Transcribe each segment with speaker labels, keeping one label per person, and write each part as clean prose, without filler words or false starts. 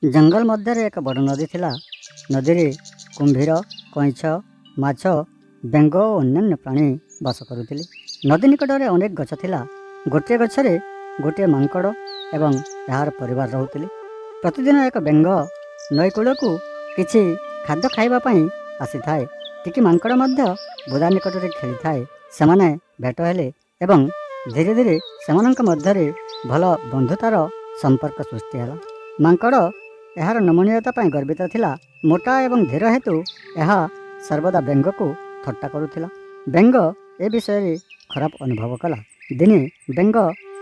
Speaker 1: जंगल मध्य एक बड़ नदी थिला। नदी रे कुंभीर, कईछ, माछ, बेंग और अन्य प्राणी बास करुथिले। नदी निकटरे अनेक गछ थिला। गोटे गछरे गोटे मांकड़ एवं यार परिवार रहुथिले। प्रतिदिन एक बेंग नई कूल को किछि खाद्य खाइबा पई आसी थाए। टिकी मांकड़ मध्य बुदा निकटरे खेली थाए। सेमाने भेट हेले एवं धीरे धीरे सेमानंक मध्यरे भल बंधुतार संपर्क सृष्टि होला। मांकड़ यार नमनीयता पई गर्वित थिला। मोटा एवं धीर हेतु यह सर्वदा बेंग को थट्टा करुथिला। बेंग ए विषय रे खराब अनुभव कला। दिने बेंग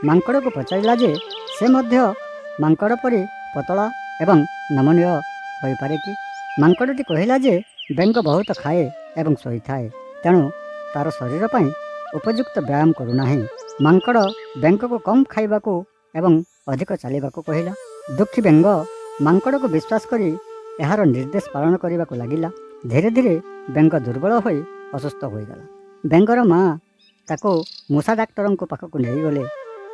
Speaker 1: मांकड़ को पचारिला जे से मध्य मांकड़ परी पतला एवं नमनीय होई पारे कि। मांकड़टी कहिला जे बेंग बहुत खाए एवं सोई थाए, तेणु तार शरीर पई उपयुक्त व्यायाम करुनाही। मांकड़ बेंग को कम खाइबा को एवं अधिक चलिबा को कहिला। दुखी बेंग मांकड़ को विश्वास करी यार निर्देश पालन करने को लगिला। धीरे धीरे बेंग दुर्बल होई असुस्थ हो गला। बेंगर माँ ताको मूषा डाक्टर को पाखक नहीं गले।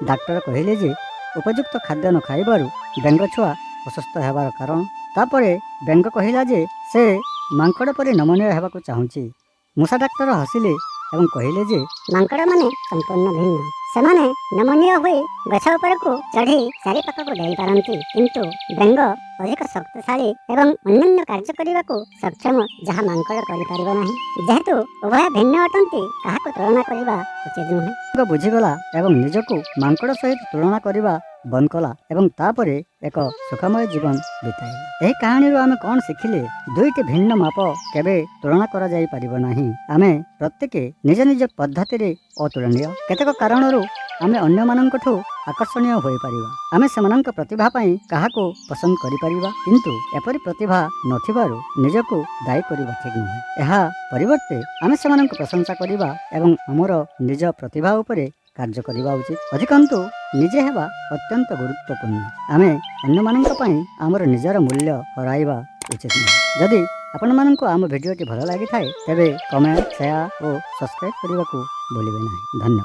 Speaker 1: डाक्टर कहले जे उपयुक्त खाद्य न खाइबारु बेंग छुआ असुस्थ हेबार कारण। तापरे बेंग कहिला जे से मांकड़ परी नमनीय हेबाकु चाहुची। मूषा डाक्टर हसिले एवं कहले जे
Speaker 2: मांकड़ माने संपूर्ण भिन्न। सेमाने नमनीय होई गछ ऊपर को चढ़ी चारि पाख को देई पारंती, किंतु बेंग अधिक शक्तिशाली एवं अन्य कार्य करने को सक्षम, जहाँ मांकड़ करि परिबो नाही। जेहेतु उभय भिन्न अटंती, काहाको तुलना करबा उचित नुहे।
Speaker 1: बेंग बुझीगला एवं निजको मांकड़ सहित तुलना करबा बंद कला एवं तापरे एक सुखमय जीवन बिताइला। एही कहानी रो आमे कोन सिखिले? दुईटी भिन्न माप केबे तुलना करा जाई परिबो नाही। आमे प्रत्येक निज निज पद्धति रे अतुलनीय। केतेक कारणरू आमे अन्य माननकठू आकर्षणीय होई परिबा। आमे सेमानंक प्रतिभा पई काहाको पसंद करि परिबा, किंतु एपरि प्रतिभा नथिबारु निजको दायी करिबा ठीक नुहे। एहा परिवर्ते आमे सेमानंक प्रशंसा करिबा एवं हमर निज प्रतिभा उपरे कार्य करबा उचित। अधिकांश निजे हेबा अत्यंत गुरुत्वपूर्ण। आमे अन्य माननक पई हमर निजर मूल्य हराइबा उचित नुहे। जदि आपण माननको आम भिडियोटी भल लागि थाए तेबे कमेंट, शेयर और सब्सक्राइब करने को भूलिबे नाही। धन्यवाद।